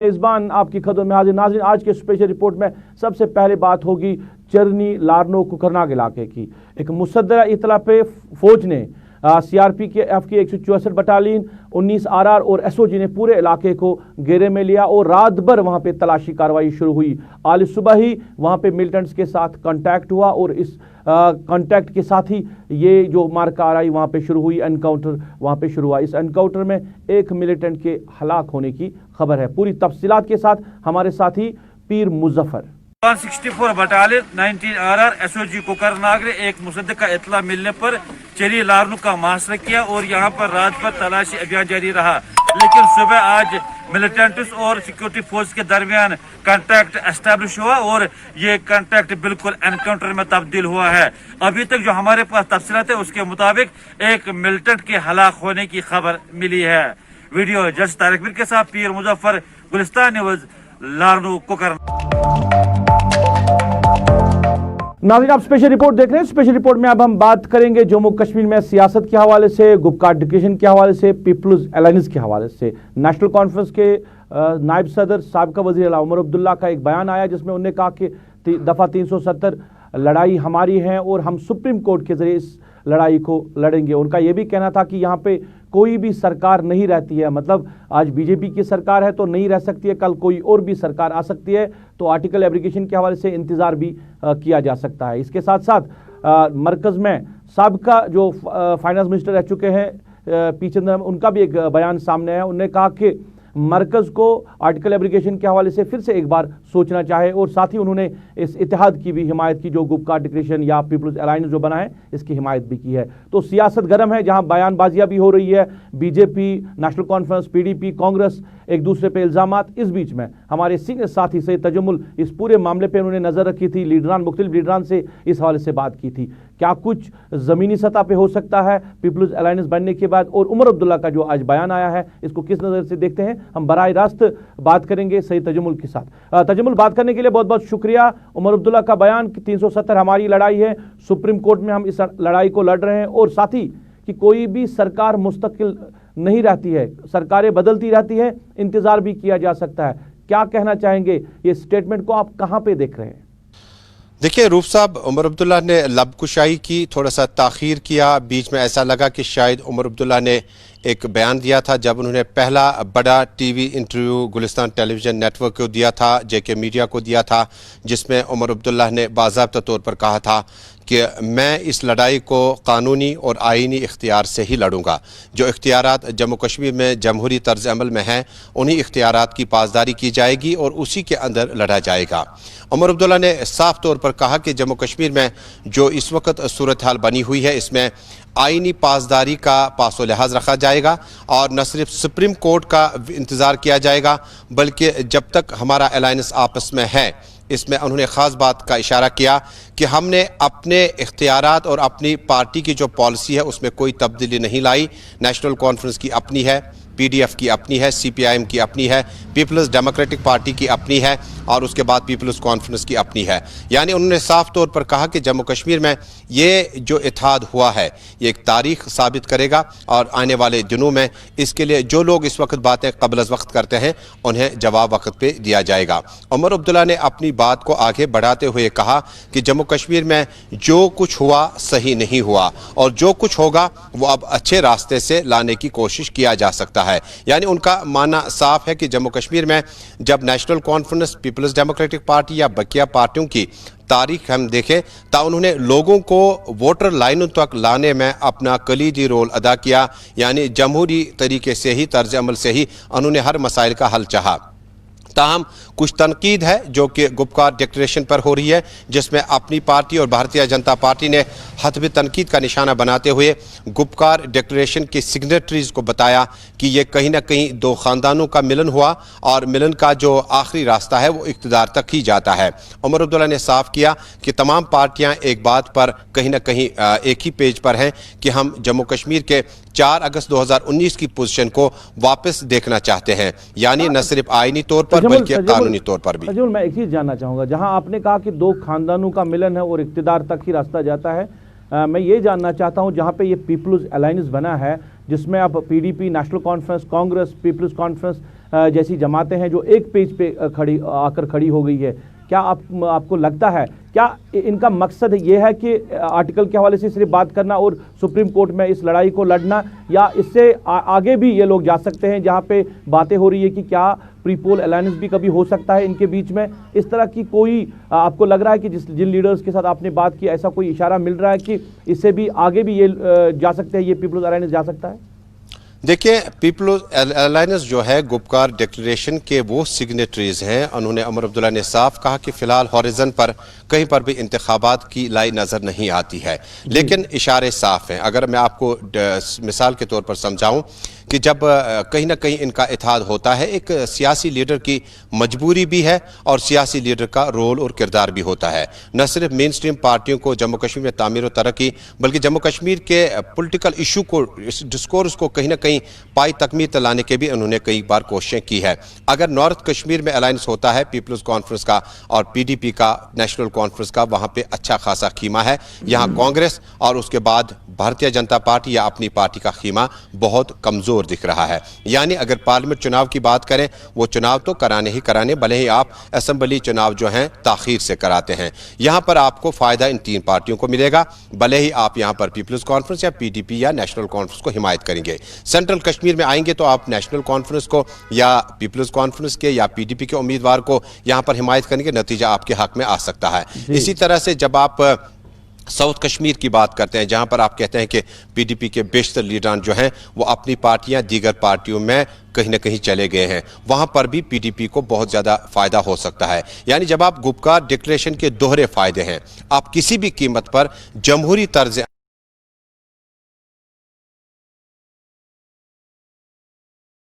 मेज़बान आपकी खदमत में हाजिर। नाज़रीन, आज के स्पेशल रिपोर्ट में सबसे पहले बात होगी चरनी लारनो कुकरनाग इलाके की। एक मुसद्दरा इतला पे फौज ने CRPF की 164 बटालियन 19 RR और SOG ने पूरे इलाके को घेरे में लिया और रात भर वहाँ पे तलाशी कार्रवाई शुरू हुई। आज सुबह ही वहाँ पे मिलिटेंट्स के साथ कांटेक्ट हुआ और इस कांटेक्ट के साथ ही ये जो मारकाराई वहाँ पे शुरू हुई, एनकाउंटर वहाँ पे शुरू हुआ। इस एनकाउंटर में एक मिलिटेंट के हलाक होने की खबर है। पूरी तफसीलात के साथ हमारे साथी पीर Muzaffar. 164 battalion 19 RR SOG Kokernag ने एक मुसद्दे का इतला मिलने पर चरी लारनू का मुहासरा किया और यहाँ पर रात भर तलाशी अभियान जारी रहा, लेकिन सुबह आज मिलिटेंट्स और सिक्योरिटी फोर्स के दरमियान कांटेक्ट एस्टेब्लिश हुआ और ये कांटेक्ट बिल्कुल एनकाउंटर में तब्दील हुआ है। अभी तक जो हमारे पास तफसीलात है उसके मुताबिक एक मिलिटेंट के हलाक होने की खबर मिली है। वीडियो जज तारिक मीर के साथ पीर मुजफ्फर, गुलिस्तान न्यूज़, लारनू कुकरनाग। नाज़रीन, आप स्पेशल रिपोर्ट देख रहे हैं। स्पेशल रिपोर्ट में अब हम बात करेंगे जम्मू कश्मीर में सियासत के हवाले से, गुपकार डिक्लेरेशन के हवाले से, पीपल्स अलायंस के हवाले से। नेशनल कॉन्फ्रेंस के नायब सदर साबिका वज़ीर आला उमर अब्दुल्ला का एक बयान आया जिसमें उन्होंने कहा कि दफ़ा 370 लड़ाई हमारी है और हम सुप्रीम कोर्ट के ज़रिए इस लड़ाई को लड़ेंगे। उनका ये भी कहना था कि यहाँ पे कोई भी सरकार नहीं रहती है, मतलब आज बीजेपी की सरकार है तो नहीं रह सकती है, कल कोई और भी सरकार आ सकती है, तो आर्टिकल एब्रिगेशन के हवाले से इंतज़ार भी किया जा सकता है। इसके साथ साथ मरकज़ में साबिका जो फाइनेंस मिनिस्टर रह चुके हैं पी चिदंबरम, उनका भी एक बयान सामने है। उन्होंने कहा कि मरकज़ को आर्टिकल एब्रिगेशन के हवाले से फिर से एक बार सोचना चाहे और साथ ही उन्होंने इस इत्तेहाद की भी हिमायत की जो गुपकार डिक्लेरेशन या पीपल्स अलायंस जो बना है इसकी हिमायत भी की है। तो सियासत गर्म है, जहां बयानबाजियां भी हो रही है, BJP, national conference, PDP, Congress एक दूसरे पे इल्ज़ामात। इस बीच में हमारे सीनियर साथी सैयद तजम्मुल इस पूरे मामले पे उन्होंने नज़र रखी थी, मुख्तलिफ लीडरान से इस हवाले से बात की थी। क्या कुछ ज़मीनी सतह पे हो सकता है पीपल्स अलायंस बनने के बाद, और उमर अब्दुल्ला का जो आज बयान आया है इसको किस नज़र से देखते हैं, हम बराह रास्त बात करेंगे सैयद तजम्मुल के साथ। तजम्मुल, बात करने के लिए बहुत बहुत शुक्रिया। उमर अब्दुल्ला का बयान कि 370 हमारी लड़ाई है, सुप्रीम कोर्ट में हम इस लड़ाई को लड़ रहे हैं, और साथ ही कि कोई भी सरकार मुस्तकिल नहीं रहती है, सरकारें बदलती रहती हैं, इंतज़ार भी किया जा सकता है। क्या कहना चाहेंगे, ये स्टेटमेंट को आप कहाँ पे देख रहे हैं? देखिए रूफ साहब, उमर अब्दुल्ला ने लबकुशाई की, थोड़ा सा ताख़ीर किया। बीच में ऐसा लगा कि शायद उमर अब्दुल्ला ने एक बयान दिया था जब उन्होंने पहला बड़ा TV interview Gulistan television network को दिया था, JK मीडिया को दिया था, जिसमें उमर अब्दुल्ला ने बाज़ाब्ता तौर पर कहा था कि मैं इस लड़ाई को कानूनी और आईनी इख्तियार से ही लड़ूंगा। जो इख्तियारात जम्मू कश्मीर में जमहूरी तर्ज अमल में हैं उन्हीं इख्तियारात की पासदारी की जाएगी और उसी के अंदर लड़ा जाएगा। उमर अब्दुल्ला ने साफ तौर पर कहा कि जम्मू कश्मीर में जो इस वक्त सूरत हाल बनी हुई है इसमें आईनी पासदारी का पासो लिहाज रखा जाएगा और न सिर्फ सुप्रीम कोर्ट का इंतज़ार किया जाएगा बल्कि जब तक हमारा अलायंस आपस में है। इसमें उन्होंने ख़ास बात का इशारा किया कि हमने अपने इख्तियारात और अपनी पार्टी की जो पॉलिसी है उसमें कोई तब्दीली नहीं लाई। नेशनल कॉन्फ्रेंस की अपनी है, PDF की अपनी है, CPIM की अपनी है, पीपल्स डेमोक्रेटिक पार्टी की अपनी है और उसके बाद पीपल्स कॉन्फ्रेंस की अपनी है। यानी उन्होंने साफ तौर पर कहा कि जम्मू कश्मीर में ये जो इत्तेहाद हुआ है ये एक तारीख साबित करेगा और आने वाले दिनों में इसके लिए जो लोग इस वक्त बातें क़ब्ल अज़ वक्त करते हैं उन्हें जवाब वक्त पे दिया जाएगा। उमर अब्दुल्ला ने अपनी बात को आगे बढ़ाते हुए कहा कि जम्मू कश्मीर में जो कुछ हुआ सही नहीं हुआ और जो कुछ होगा वो अब अच्छे रास्ते से लाने की कोशिश किया जा सकता है। यानी उनका मानना साफ है कि जम्मू कश्मीर में जब National Conference, Peoples Democratic Party या बकिया पार्टियों की तारीख हम देखें तो उन्होंने लोगों को वोटर लाइनों तक लाने में अपना कलीदी रोल अदा किया। यानी जमहूरी तरीके से ही, तर्ज अमल से ही उन्होंने हर मसाइल का हल चाहा। ताहम कुछ तनकीद है जो कि गुपकार डिक्लेरेशन पर हो रही है, जिसमें अपनी पार्टी और भारतीय जनता पार्टी ने हतबी तनकीद का निशाना बनाते हुए गुपकार डिक्लेरेशन के सिग्नेटरीज को बताया कि ये कहीं ना कहीं दो ख़ानदानों का मिलन हुआ और मिलन का जो आखिरी रास्ता है वो इक़्तिदार तक ही जाता है। उमर अब्दुल्ला ने साफ किया कि तमाम पार्टियां एक बात पर कहीं ना कहीं एक ही पेज पर हैं कि हम जम्मू कश्मीर के 4 अगस्त 2019 की पोजीशन को वापस देखना चाहते हैं, यानी न सिर्फ आईनी तौर पर बल्कि कानूनी तौर पर भी। मैं एक चीज़ जानना चाहूँगा, जहाँ आपने कहा कि दो खानदानों का मिलन है और इक़्तिदार तक ही रास्ता जाता है, मैं ये जानना चाहता हूँ जहाँ पे ये पीपल्स अलायंस बना है जिसमें अब PDP, National Conference, Congress, Peoples Conference जैसी जमातें हैं जो एक पेज पे आकर खड़ी हो गई है, क्या आपको लगता है क्या इनका मकसद ये है कि आर्टिकल के हवाले से सिर्फ बात करना और सुप्रीम कोर्ट में इस लड़ाई को लड़ना, या इससे आगे भी ये लोग जा सकते हैं जहां पे बातें हो रही है कि क्या प्री पोल अलायंस भी कभी हो सकता है इनके बीच में? इस तरह की कोई आपको लग रहा है कि जिन लीडर्स के साथ आपने बात की ऐसा कोई इशारा मिल रहा है कि इससे भी आगे भी ये जा सकते हैं, ये पीपल्स अलायंस जा सकता है? देखिए, पीपल्स अलायंस जो है गुपकार डिक्लेरेशन के वो सिग्नेटरीज हैं। उन्होंने उमर अब्दुल्ला ने साफ कहा कि फिलहाल हॉरिजन पर कहीं पर भी इंतखाबात की लाई नजर नहीं आती है, लेकिन इशारे साफ हैं। अगर मैं आपको मिसाल के तौर पर समझाऊं कि जब कहीं ना कहीं इनका इत्तेहाद होता है, एक सियासी लीडर की मजबूरी भी है और सियासी लीडर का रोल और किरदार भी होता है। न सिर्फ मेन स्ट्रीम पार्टियों को जम्मू कश्मीर में तामीर और तरक्की, बल्कि जम्मू कश्मीर के पॉलिटिकल इशू को, डिस्कोर्स को कहीं ना कहीं पाई तकमील तक लाने के भी उन्होंने कई बार कोशिशें की है। अगर नॉर्थ कश्मीर में अलायंस होता है पीपल्स कॉन्फ्रेंस का और पीडीपी का, नेशनल कॉन्फ्रेंस का, वहां पे अच्छा खासा खीमा है। यहाँ कांग्रेस और उसके बाद भारतीय जनता पार्टी या अपनी पार्टी का खीमा बहुत कमजोर दिख रहा है। यानी अगर पार्लियामेंट चुनाव की बात करें, वो चुनाव तो कराने ही कराने, भले ही आप असेंबली चुनाव जो हैं ताखीर से कराते हैं। यहां पर आपको फायदा इन तीन पार्टियों को मिलेगा, भले ही आप यहां पर पीपल्स कॉन्फ्रेंस या पीडीपी या नेशनल कॉन्फ्रेंस को हिमायत करेंगे। सेंट्रल कश्मीर में आएंगे तो आप नेशनल कॉन्फ्रेंस को या पीपल्स कॉन्फ्रेंस के या पीडीपी के उम्मीदवार को यहां पर हिमायत करेंगे, नतीजा आपके हक में आ सकता है। इसी तरह से जब आप साउथ कश्मीर की बात करते हैं, जहां पर आप कहते हैं कि पीडीपी के बेशतर लीडरान जो हैं वो अपनी पार्टियां दीगर पार्टियों में कहीं ना कहीं चले गए हैं, वहां पर भी पीडीपी को बहुत ज्यादा फायदा हो सकता है। यानी जब आप गुपकार डिक्लेरेशन के दोहरे फायदे हैं, आप किसी भी कीमत पर जमहूरी तर्ज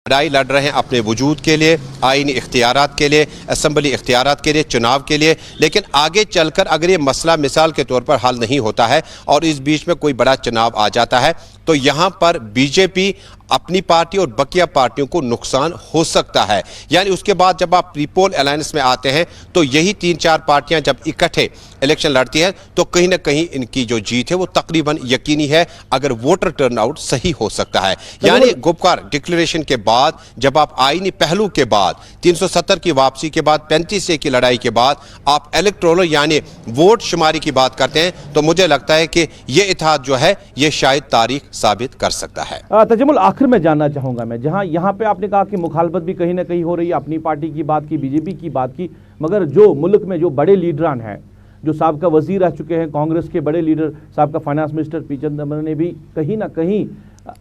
लड़ाई लड़ रहे हैं अपने वजूद के लिए, आईनी इख्तियारात के लिए, असम्बली इख्तियारात के लिए, चुनाव के लिए, लेकिन आगे चलकर अगर ये मसला मिसाल के तौर पर हल नहीं होता है और इस बीच में कोई बड़ा चुनाव आ जाता है, तो यहां पर बीजेपी अपनी पार्टी और बकिया पार्टियों को नुकसान हो सकता है। यानी उसके बाद जब आप प्री पोल अलायंस में आते हैं तो यही 3-4 पार्टियां जब इकट्ठे इलेक्शन लड़ती हैं तो कहीं ना कहीं इनकी जो जीत है वो तकरीबन यकीनी है, अगर वोटर टर्नआउट सही हो सकता है। यानी गुपकार डिक्लेरेशन के बाद, जब आप आईनी पहलू के बाद, 370 की वापसी के बाद, 35 की लड़ाई के बाद आप इलेक्टोरल यानी वोट शुमारी की बात करते हैं, तो मुझे लगता है कि ये इत्तेहाद जो है ये शायद तारीख साबित कर सकता है। तजमुल, आखिर में जानना चाहूंगा मैं, जहां यहां पे आपने कहा कि मुखालफत भी कहीं ना कहीं हो रही है, अपनी पार्टी की बात की, बीजेपी की बात की, मगर जो मुल्क में जो बड़े लीडरान हैं, जो साबका वजीर रह चुके हैं, कांग्रेस के बड़े लीडर, साबका फाइनेंस मिनिस्टर पी चिदंबरम ने भी कहीं ना कहीं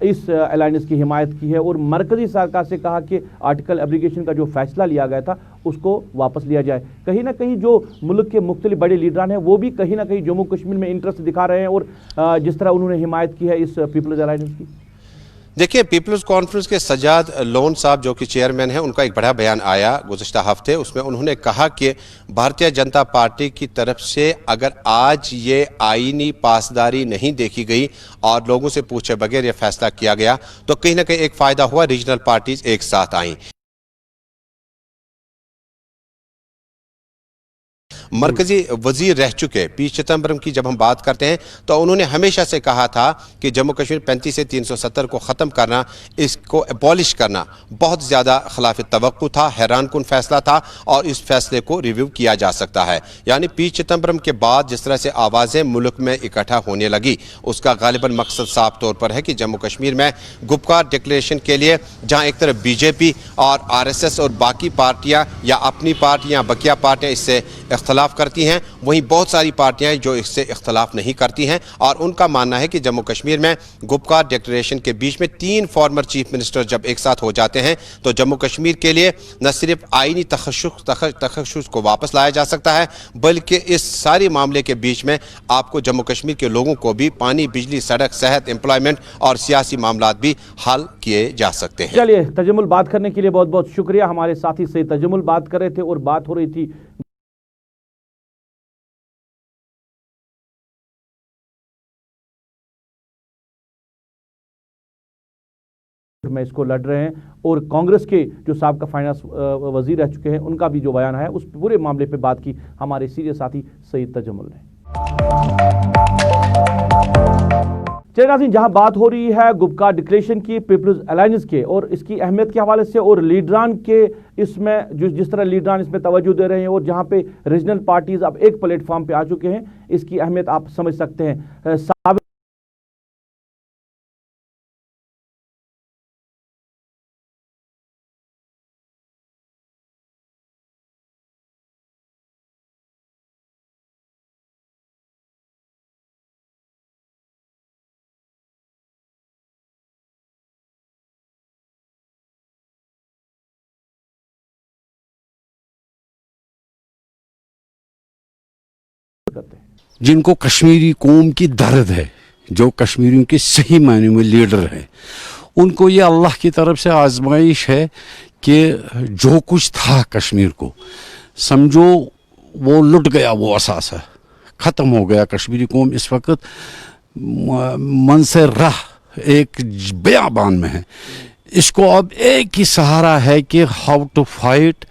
इस अलायंस की हिमायत की है और मरकजी सरकार से कहा कि आर्टिकल एब्लिगेशन का जो फैसला लिया गया था उसको वापस लिया जाए। कहीं ना कहीं जो मुल्क के मुख्तलिफ बड़े लीडरान हैं वो भी कहीं ना कहीं जम्मू कश्मीर में इंटरेस्ट दिखा रहे हैं और जिस तरह उन्होंने हिमायत की है इस पीपल्स अलायंस की। देखिए, पीपल्स कॉन्फ्रेंस के सज्जाद लोन साहब जो कि चेयरमैन हैं, उनका एक बड़ा बयान आया गुज़श्ता हफ्ते। उसमें उन्होंने कहा कि भारतीय जनता पार्टी की तरफ से अगर आज ये आईनी पासदारी नहीं देखी गई और लोगों से पूछे बगैर ये फैसला किया गया तो कहीं ना कहीं एक फ़ायदा हुआ, रीजनल पार्टीज एक साथ आईं। मरकजी वजीर रह चुके पी चिदंबरम की जब हम बात करते हैं तो उन्होंने हमेशा से कहा था कि जम्मू कश्मीर 35 से 370 को ख़त्म करना, इसको एबॉलिश करना बहुत ज़्यादा खिलाफ तवक्कुह था, हैरान कुन फैसला था और इस फैसले को रिव्यू किया जा सकता है। यानी पी चिदंबरम के बाद जिस तरह से आवाज़ें मुल्क में इकट्ठा होने लगी, उसका गालिबन मकसद साफ तौर पर है कि जम्मू कश्मीर में गुपकार डिक्लेरेशन के लिए जहाँ एक तरफ बीजेपी और RSS और बाकी पार्टियाँ या अपनी पार्टियाँ बकिया पार्टियाँ इससे इख्तलाफ करती हैं, वहीं बहुत सारी पार्टियां जो इससे इख्तलाफ नहीं करती हैं और उनका मानना है कि जम्मू कश्मीर में गुपकार डिक्लेरेशन के बीच में 3 फॉर्मर चीफ मिनिस्टर जब एक साथ हो जाते हैं तो जम्मू कश्मीर के लिए न सिर्फ आईनी तखस्सुस को वापस लाया जा सकता है, बल्कि इस सारे मामले के बीच में आपको जम्मू कश्मीर के लोगों को भी पानी, बिजली, सड़क, सेहत, एम्प्लॉयमेंट और सियासी मामलात भी हल किए जा सकते हैं। चलिए, तजमुल बात करने के लिए बहुत बहुत शुक्रिया। हमारे साथी से तजमुल बात कर रहे थे और बात हो रही थी में इसको लड़ रहे हैं और कांग्रेस के जो साबका फाइनेंस वजीर रह चुके हैं उनका भी जो बयान है उस पूरे मामले पे बात की हमारे सीनियर साथी सईद तजमुल ने। चलिए नाज़रीन, जहां बात हो रही है गुपकार डिक्लेरेशन की, पीपल्स अलायंस के और इसकी अहमियत के हवाले से और लीडरान के इसमें जिस तरह लीडरान इसमें तवज्जो दे रहे हैं और जहां पे रीजनल पार्टीज अब एक प्लेटफॉर्म पे आ चुके हैं, इसकी अहमियत आप समझ सकते हैं। करते हैं जिनको कश्मीरी कौम की दर्द है, जो कश्मीरियों के सही मायने में लीडर है, उनको ये अल्लाह की तरफ से आजमाइश है कि जो कुछ था कश्मीर को, समझो वो लुट गया, वो असासा ख़त्म हो गया। कश्मीरी कौम इस वक्त मनसर राह एक बयाबान में है। इसको अब एक ही सहारा है कि how to fight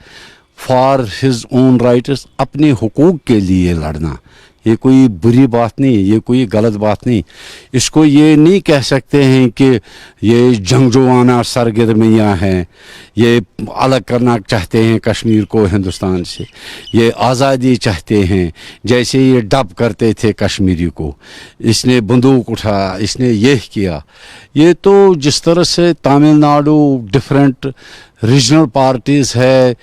for his own rights, अपने हुकूक के लिए लड़ना। ये कोई बुरी बात नहीं, ये कोई गलत बात नहीं। इसको ये नहीं कह सकते हैं कि ये जंगजुआना सरगर्मियाँ हैं, ये अलग करना चाहते हैं कश्मीर को हिंदुस्तान से, ये आज़ादी चाहते हैं, जैसे ये डब करते थे कश्मीरी को, इसने बंदूक उठाया, इसने ये किया। ये तो जिस तरह से तमिलनाडु डिफरेंट रीजनल पार्टीज़ है,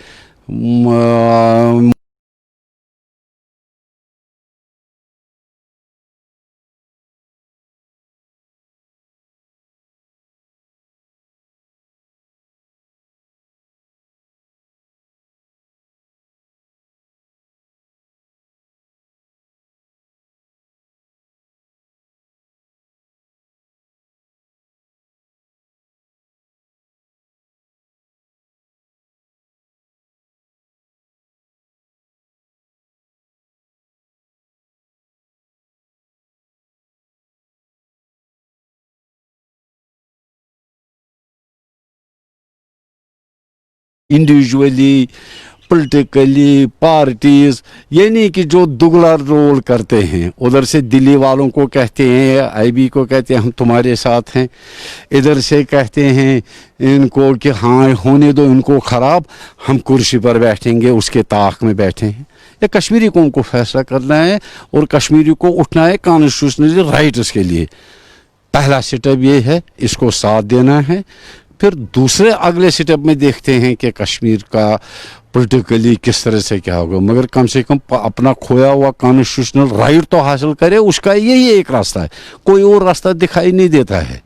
इंडिविजुअली पॉलिटिकली पार्टीज, ये नहीं कि जो दुगला रोल करते हैं, उधर से दिल्ली वालों को कहते हैं, आईबी को कहते हैं हम तुम्हारे साथ हैं, इधर से कहते हैं इनको कि हाँ होने दो इनको ख़राब, हम कुर्सी पर बैठेंगे, उसके ताक में बैठे हैं। ये कश्मीरी कौम को फैसला करना है और कश्मीरी को उठना है कॉन्स्टिट्यूशनल राइट्स के लिए। पहला स्टेप ये है, इसको साथ देना है। फिर दूसरे अगले स्टेप में देखते हैं कि कश्मीर का पॉलिटिकली किस तरह से क्या होगा, मगर कम से कम अपना खोया हुआ कॉन्स्टिट्यूशनल राइट तो हासिल करे, उसका यही एक रास्ता है, कोई और रास्ता दिखाई नहीं देता है।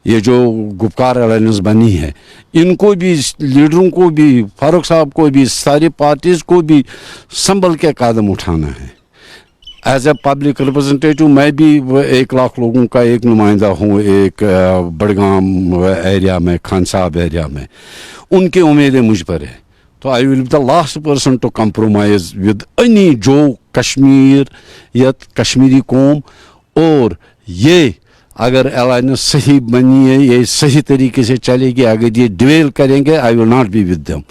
ये जो गुपकार अलायंस बनी है, इनको भी, लीडरों को भी, फारूक साहब को भी, सारी पार्टीज़ को भी संभल के कदम उठाना है। एज ए पब्लिक रिप्रेजेंटेटिव मैं भी 1 लाख लोगों का एक नुमाइंदा हूँ, एक बड़गाम एरिया में, खान साहब एरिया में, उनकी उम्मीदें मुझ पर है। तो I will be the last person to compromise with any जो कश्मीर या कश्मीरी कौम। और ये अगर अलायंस सही बनी है, ये सही तरीके से चलेगी, अगर ये डिवेल करेंगे, I will not be with them.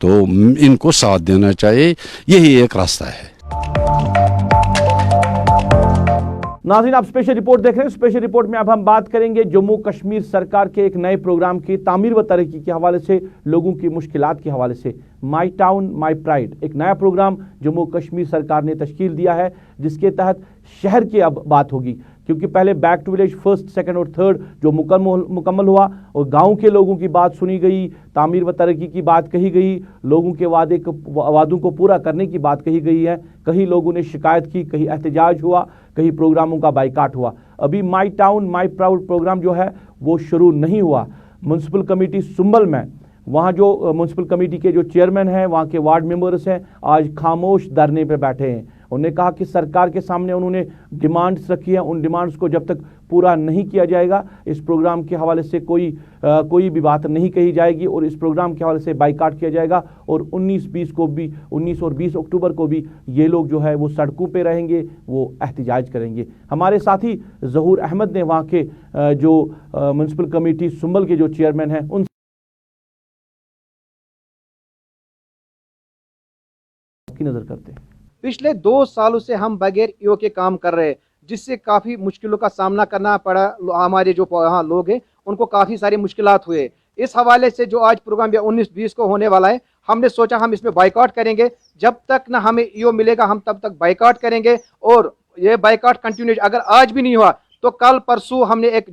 तो इनको साथ देना चाहिए, यही एक रास्ता है। नाज़रीन, आप स्पेशल रिपोर्ट देख रहे हैं। स्पेशल रिपोर्ट में अब हम बात करेंगे जम्मू कश्मीर सरकार के एक नए प्रोग्राम की तामीर व तरक्की के हवाले से, लोगों की मुश्किलात के हवाले से। माई टाउन माई प्राइड एक नया प्रोग्राम जम्मू कश्मीर सरकार ने तश्कील दिया है, जिसके तहत शहर की अब बात होगी, क्योंकि पहले back to village 1st, 2nd और 3rd जो मुकम्मल हुआ और गांव के लोगों की बात सुनी गई, तामीर व तरक्की की बात कही गई, लोगों के वादों को पूरा करने की बात कही गई है। कई लोगों ने शिकायत की, कहीं एहतजाज हुआ, कई प्रोग्रामों का बाइकाट हुआ। अभी my town my proud program जो है वो शुरू नहीं हुआ। म्यूनसिपल कमेटी सुंबल में, वहाँ जो म्यूनसिपल कमेटी के जो चेयरमैन हैं, वहाँ के वार्ड मेंबर्स हैं, आज खामोश धरने पे बैठे हैं। उन्होंने कहा कि सरकार के सामने उन्होंने डिमांड्स रखी हैं, उन डिमांड्स को जब तक पूरा नहीं किया जाएगा, इस प्रोग्राम के हवाले से कोई भी बात नहीं कही जाएगी और इस प्रोग्राम के हवाले से बाइकाट किया जाएगा। और 19 और 20 अक्टूबर को भी ये लोग जो है वो सड़कों पे रहेंगे, वो एहतजाज करेंगे। हमारे साथी ज़हूर अहमद ने वहाँ के जो म्यूनसिपल कमेटी सुंबल के जो चेयरमैन हैं उन की नज़र करते हैं। पिछले 2 सालों से हम बगैर ईओ के काम कर रहे हैं। جس سے کافی مشکلوں کا سامنا کرنا پڑا. ہمارے جو وہاں لوگ ہیں ان کو کافی سارے مشکلات ہوئے. اس حوالے سے جو آج پروگرام 19-20 کو ہونے والا ہے, ہم نے سوچا ہم اس میں بائیکاٹ کریں گے. جب تک نہ ہمیں ایو ملے گا ہم تب تک بائیکاٹ کریں گے, اور یہ بائیکاٹ کنٹینیو, اگر آج بھی نہیں ہوا تو کل پرسوں ہم نے ایک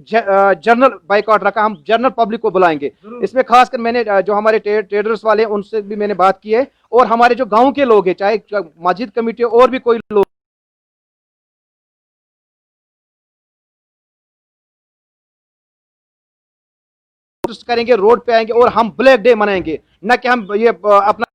جنرل بائیکاٹ رکھا, ہم جنرل پبلک کو بلائیں گے. اس میں خاص کر میں نے جو ہمارے ٹریڈرز والے ہیں ان سے بھی میں نے بات کی ہے, اور ہمارے جو گاؤں کے لوگ ہیں, چاہے مسجد کمیٹی اور بھی کوئی لوگ کریں گے, روڈ پہ آئیں گے اور ہم بلیک ڈے منائیں گے, نہ کہ ہم یہ اپنا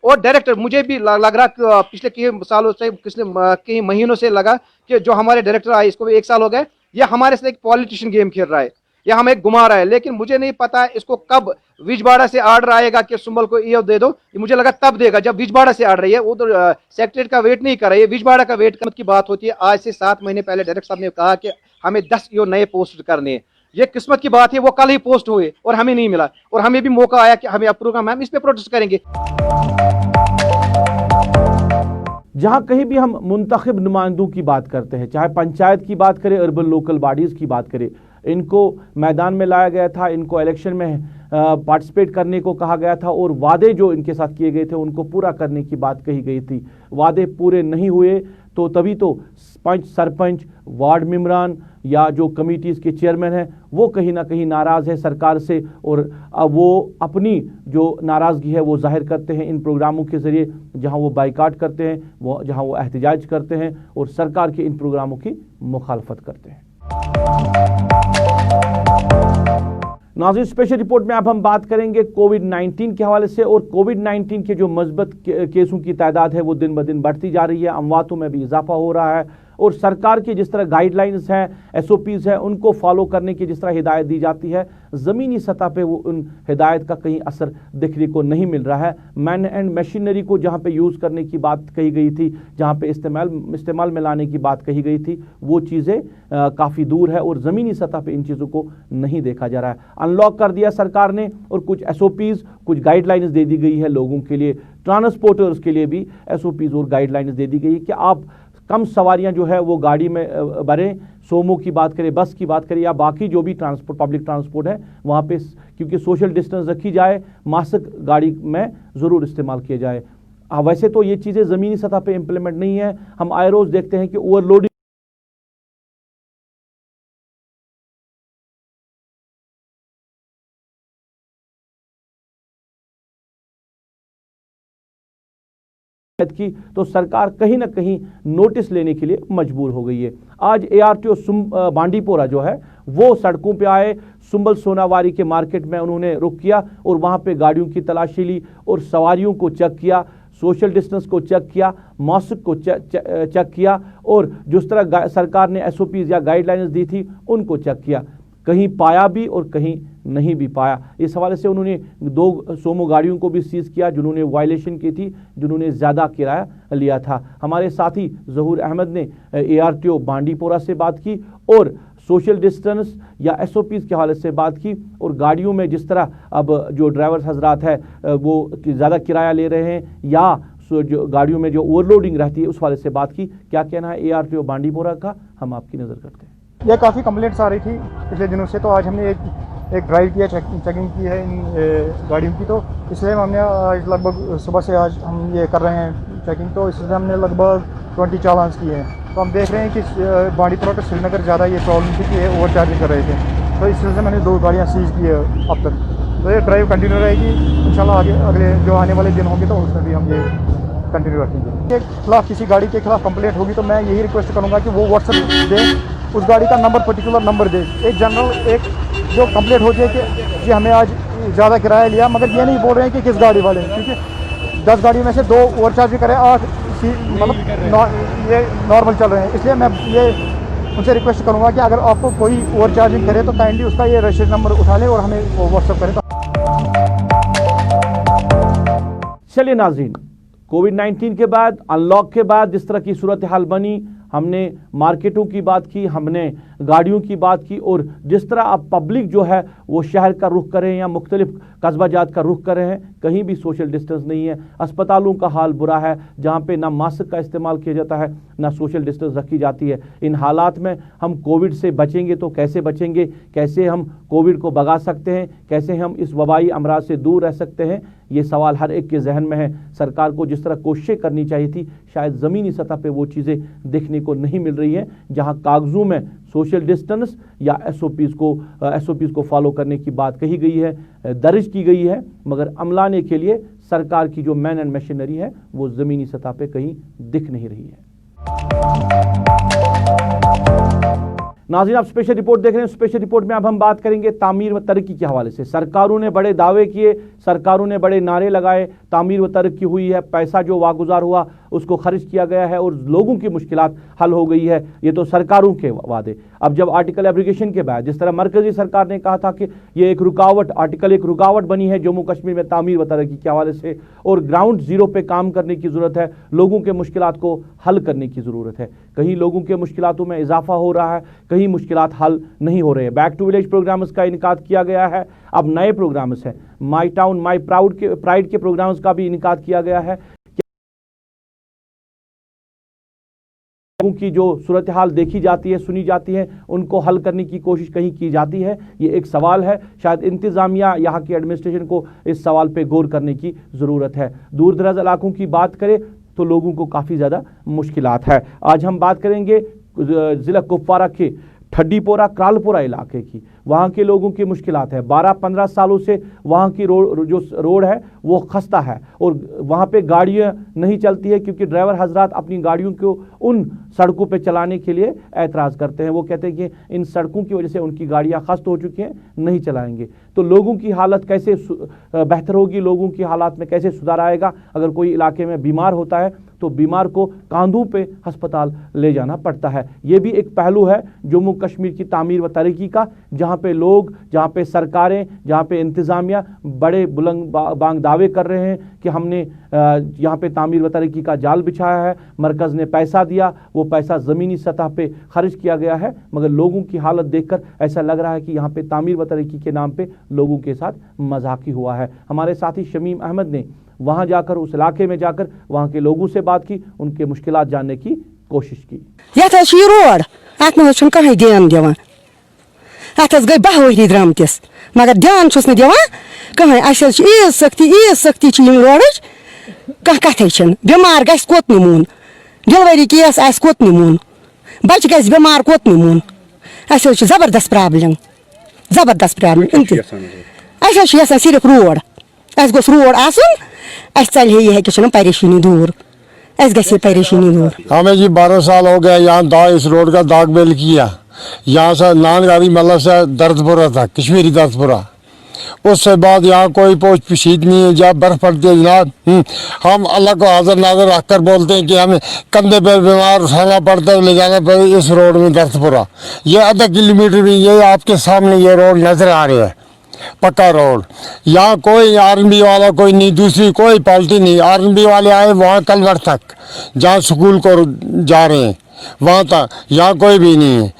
اور ڈائریکٹر. مجھے بھی لگ رہا پچھلے کئی سالوں سے, پچھلے کئی مہینوں سے لگا کہ جو ہمارے ڈائریکٹر آئے, اس کو بھی 1 سال ہو گئے, یہ ہمارے سے ایک پولیٹیشین گیم کھیل رہا ہے, یہ ہمیں گھما رہا ہے. لیکن مجھے نہیں پتا اس کو کب وجباڑا سے آرڈر آئے گا کہ سنبل کو یہ دے دو. مجھے لگا تب دے گا جب وجباڑا سے آرڈر ہے. وہ تو سیکریٹریٹ کا ویٹ نہیں کر رہا ہے, یہ وجباڑا کا ویٹ کی بات ہوتی ہے. آج سے 7 مہینے پہلے ڈائریکٹر صاحب نے کہا کہ ہمیں 10 نئے پوسٹ کرنے ہیں. یہ قسمت کی بات ہے, وہ کل ہی پوسٹ ہوئے اور ہمیں نہیں ملا, اور ہمیں بھی موقع آیا کہ ہمیں پروگرام ہم اس پہ پروٹیسٹ کریں گے. جہاں کہیں بھی ہم منتخب نمائندوں کی بات کرتے ہیں, چاہے پنچایت کی بات کریں, اربن لوکل باڈیز کی بات کریں, ان کو میدان میں لایا گیا تھا, ان کو الیکشن میں پارٹیسپیٹ کرنے کو کہا گیا تھا, اور وعدے جو ان کے ساتھ کیے گئے تھے ان کو پورا کرنے کی بات کہی گئی تھی. وعدے پورے نہیں ہوئے تو تبھی تو پنچ, سرپنچ, وارڈ ممبران یا جو کمیٹیز کے چیئرمین ہیں وہ کہیں نہ کہیں ناراض ہے سرکار سے, اور وہ اپنی جو ناراضگی ہے وہ ظاہر کرتے ہیں ان پروگراموں کے ذریعے, جہاں وہ بائیکاٹ کرتے ہیں, جہاں وہ احتجاج کرتے ہیں اور سرکار کے ان پروگراموں کی مخالفت کرتے ہیں. ناظرین, اسپیشل رپورٹ میں اب ہم بات کریں گے کووڈ-19 کے حوالے سے, اور کووڈ-19 کے جو مثبت کیسوں کی تعداد ہے وہ دن بدن بڑھتی جا رہی ہے, امواتوں میں بھی اضافہ ہو رہا ہے, اور سرکار کی جس طرح گائیڈ لائنز ہیں, SOPs ہیں, ان کو فالو کرنے کی جس طرح ہدایت دی جاتی ہے, زمینی سطح پہ وہ ان ہدایت کا کہیں اثر دیکھنے کو نہیں مل رہا ہے. مین اینڈ مشینری کو جہاں پہ یوز کرنے کی بات کہی گئی تھی, جہاں پہ استعمال میں لانے کی بات کہی گئی تھی, وہ چیزیں کافی دور ہے, اور زمینی سطح پہ ان چیزوں کو نہیں دیکھا جا رہا ہے. ان لاک کر دیا سرکار نے, اور کچھ SOPs, کچھ گائیڈ لائنز دے دی گئی ہے لوگوں کے لیے, ٹرانسپورٹرز کے لیے بھی SOPs اور گائیڈ لائنز دے دی گئی کہ آپ کم سواریاں جو ہے وہ گاڑی میں بھریں, سومو کی بات کریں, بس کی بات کریں, یا باقی جو بھی ٹرانسپورٹ, پبلک ٹرانسپورٹ ہے وہاں پہ, کیونکہ سوشل ڈسٹنس رکھی جائے, ماسک گاڑی میں ضرور استعمال کیا جائے. ویسے تو یہ چیزیں زمینی سطح پہ امپلیمنٹ نہیں ہیں. ہم آئے روز دیکھتے ہیں کہ اوور لوڈنگ کی, تو سرکار کہیں نہ کہیں نوٹس لینے کے لیے مجبور ہو گئی ہے. آج ARTO بانڈی پورہ جو ہے وہ سڑکوں پہ آئے, سنبل سوناواری کے مارکیٹ میں انہوں نے رک کیا, اور وہاں پہ گاڑیوں کی تلاشی لی, اور سواریوں کو چیک کیا, سوشل ڈسٹنس کو چیک کیا, ماسک کو چیک کیا, اور جس طرح سرکار نے SOPs یا گائیڈ لائنز دی تھی ان کو چیک کیا. کہیں پایا بھی اور کہیں نہیں بھی پایا. اس حوالے سے انہوں نے 2 سومو گاڑیوں کو بھی سیز کیا جنہوں نے وائلیشن کی تھی, جنہوں نے زیادہ کرایہ لیا تھا. ہمارے ساتھی ظہور احمد نے ARTO بانڈی پورہ سے بات کی, اور سوشل ڈسٹنس یا SOPs کے حوالے سے بات کی, اور گاڑیوں میں جس طرح اب جو ڈرائیور حضرات ہے وہ زیادہ کرایہ لے رہے ہیں, یا جو گاڑیوں میں جو اوور لوڈنگ رہتی ہے اس حوالے سے بات کی. کیا کہنا ہے ARTO بانڈی پورہ کا, ہم آپ کی نظر کرتے ہیں. یہ کافی کمپلینٹس آ رہی تھی پچھلے دنوں سے, تو آج ہم نے ایک ڈرائیو کیا, چیکنگ کی ہے ان گاڑیوں کی, تو اس لیے ہم نے آج لگ بھگ صبح سے آج ہم یہ کر رہے ہیں چیکنگ, تو اس لیے ہم نے لگ بھگ 20 چالانس کیے ہیں. تو ہم دیکھ رہے ہیں کہ بانڈی پورہ ٹو سری نگر زیادہ یہ پرابلم تھی کہ اوور چارجنگ کر رہے تھے, تو اس سلسلے میں نے 2 گاڑیاں سیز کی ہے اب تک. تو یہ ڈرائیو کنٹینیو رہے گی انشاءاللہ, اگلے جو آنے والے دن ہوں گے تو اس میں بھی ہم یہ کنٹینیو رکھیں گے. کے خلاف کسی گاڑی کے خلاف کمپلینٹ ہوگی تو میں یہی ریکویسٹ کروں گا کہ وہ واٹس ایپ دیں, اس گاڑی کا نمبر, پرٹیکولر نمبر دے. ایک جنرل ایک جو کمپلینٹ ہوتی ہے کہ جی ہمیں آج زیادہ کرایہ لیا, مگر یہ نہیں بول رہے ہیں کہ کس گاڑی والے, کیونکہ 10 گاڑیوں میں سے 2 اوور چارج کرے, 8 مطلب یہ نارمل چل رہے ہیں. اس لیے میں یہ ان سے ریکویسٹ کروں گا کہ اگر آپ کو کوئی اوور چارجنگ کرے تو کائنڈلی اس کا یہ رجسٹریشن نمبر اٹھا لے اور ہمیں واٹس ایپ کرے. چلیے ناظرین, कोविड-19 के बाद, अनलॉक के बाद जिस तरह की सूरत हाल बनी, हमने मार्केटों की बात की, हमने गाड़ियों की बात की, और जिस तरह अब पब्लिक जो है वो शहर का रुख कर रहे हैं या मुख्तलिफ कस्बा जात का रुख कर रहे हैं, कहीं भी सोशल डिस्टेंस नहीं है। अस्पतालों का हाल बुरा है, जहाँ पे ना मास्क का इस्तेमाल किया जाता है, ना सोशल डिस्टेंस रखी जाती है। इन हालात में हम कोविड से बचेंगे तो कैसे बचेंगे, कैसे हम कोविड को भगा सकते हैं, कैसे हम इस वबाई अमराज से दूर रह सकते हैं, ये सवाल हर एक के जहन में है। सरकार को जिस तरह कोशिशें करनी चाहिए थी, शायद ज़मीनी सतह पे वो चीज़ें देखने को नहीं मिल रही हैं, जहां कागजों में सोशल डिस्टेंस या एसओपीज़ को फॉलो करने की बात कही गई है, दर्ज की गई है, मगर अमलाने के लिए सरकार की जो मैन एंड मशीनरी है वो ज़मीनी सतह पे कहीं दिख नहीं रही है। नाज़रीन, आप स्पेशल रिपोर्ट देख रहे हैं। स्पेशल रिपोर्ट में अब हम बात करेंगे तामीर व तरक्की के हवाले से। सरकारों ने बड़े दावे किए, सरकारों ने बड़े नारे लगाए, तामीर व तरक्की हुई है, पैसा जो वागुजार हुआ उसको खर्च किया गया है और लोगों की मुश्किलात हल हो गई है। ये तो सरकारों के वादे। अब जब आर्टिकल एब्रीगेशन के बाद जिस तरह मरकजी सरकार ने कहा था कि ये एक रुकावट, आर्टिकल एक रुकावट बनी है जम्मू कश्मीर में तामीर व तरक्की के हवाले से, और ग्राउंड जीरो पे काम करने की ज़रूरत है, लोगों के मुश्किलात को हल करने की ज़रूरत है। कहीं लोगों के मुश्किलातों में इजाफा हो रहा है, कहीं मुश्किलात हल नहीं हो रहे हैं। बैक टू विलेज प्रोग्राम्स का इनकाद किया गया है, अब नए प्रोग्राम्स हैं। माई टाउन माई प्राइड के प्रोग्राम्स का भी इनकाद किया गया है। लोगों की जो सूरत हाल देखी जाती है, सुनी जाती है, उनको हल करने की कोशिश कहीं की जाती है, ये एक सवाल है। शायद इंतज़ामिया, यहाँ की एडमिनिस्ट्रेशन को इस सवाल पे गौर करने की ज़रूरत है। दूर दराज इलाकों की बात करें तो लोगों को काफ़ी ज़्यादा मुश्किलात है। आज हम बात करेंगे ज़िला कुपवारा के ठड्डीपोरा क्रालपोरा इलाके की। वहाँ के लोगों की मुश्किलात है। 12-15 सालों से वहाँ की रोड है वो खस्ता है, और वहाँ पे गाड़ियाँ नहीं चलती है क्योंकि ड्राइवर हजरात अपनी गाड़ियों को उन सड़कों पे चलाने के लिए एतराज़ करते हैं। वो कहते हैं कि इन सड़कों की वजह से उनकी गाड़ियाँ खस्त हो चुकी हैं, नहीं चलाएंगे। तो लोगों की हालत कैसे बेहतर होगी, लोगों की हालात में कैसे सुधार आएगा? अगर कोई इलाके में बीमार होता है तो बीमार को कांधों पे अस्पताल ले जाना पड़ता है। ये भी एक पहलू है जम्मू कश्मीर की तामीर व तरक्की का, जहाँ पे लोग, जहाँ पे सरकारें, जहाँ पे इंतज़ामिया बड़े बुलंद बांग दावे कर रहे हैं कि हमने यहाँ पे तामीर व तरक्की का जाल बिछाया है, मरकज़ ने पैसा दिया, वो पैसा ज़मीनी सतह पे खर्च किया गया है, मगर लोगों की हालत देखकर ऐसा लग रहा है कि यहाँ पे तामीर व तरक्की के नाम पे लोगों के साथ मजाकी हुआ है। हमारे साथी शमीम अहमद ने वहाँ जाकर, उस इलाके में जाकर वहाँ के लोगों से बात की, उनके मुश्किलात जानने की कोशिश की। रोड अत कहीं ध्यान दिवान, अत गई 10 वरी द्रामतिस, मगर ध्यान दिवान कहीं। ईद सख्ती रोड कथ बीमार गस कोत निमून, डिलवरी केस आस कोत निमून, बच गस बीमार कोत निमून। जबरदस्त प्रॉब्लम सिर्फ रोड, गोस रोड चल है परेशानी दूर, परेशानी दूर। हमें जी 12 साल हो गए यहाँ इस रोड का दाग बेल किया, यहाँ से नानगारी मतलब से दर्दपुरा तक, कश्मीरी दर्दपुरा। उससे बाद यहाँ कोई पोछ पशीद नहीं है। जब बर्फ पड़ती है जनाब, हम अल्लाह को हाजिर नाजर रख कर बोलते हैं कि हमें कंधे पर बीमार उठाना पड़ता है, ले जाना पड़ता है। इस रोड में दर्दपुरा ये आधा किलोमीटर भी, ये आपके सामने ये रोड नजर आ रही है, पक्का रोड। यहाँ कोई आर्मी वाला कोई नहीं, दूसरी कोई पार्टी नहीं। आर्मी वाले आए वहाँ कलवर तक, जहाँ स्कूल को जा रहे हैं वहाँ तक, यहाँ कोई भी नहीं है।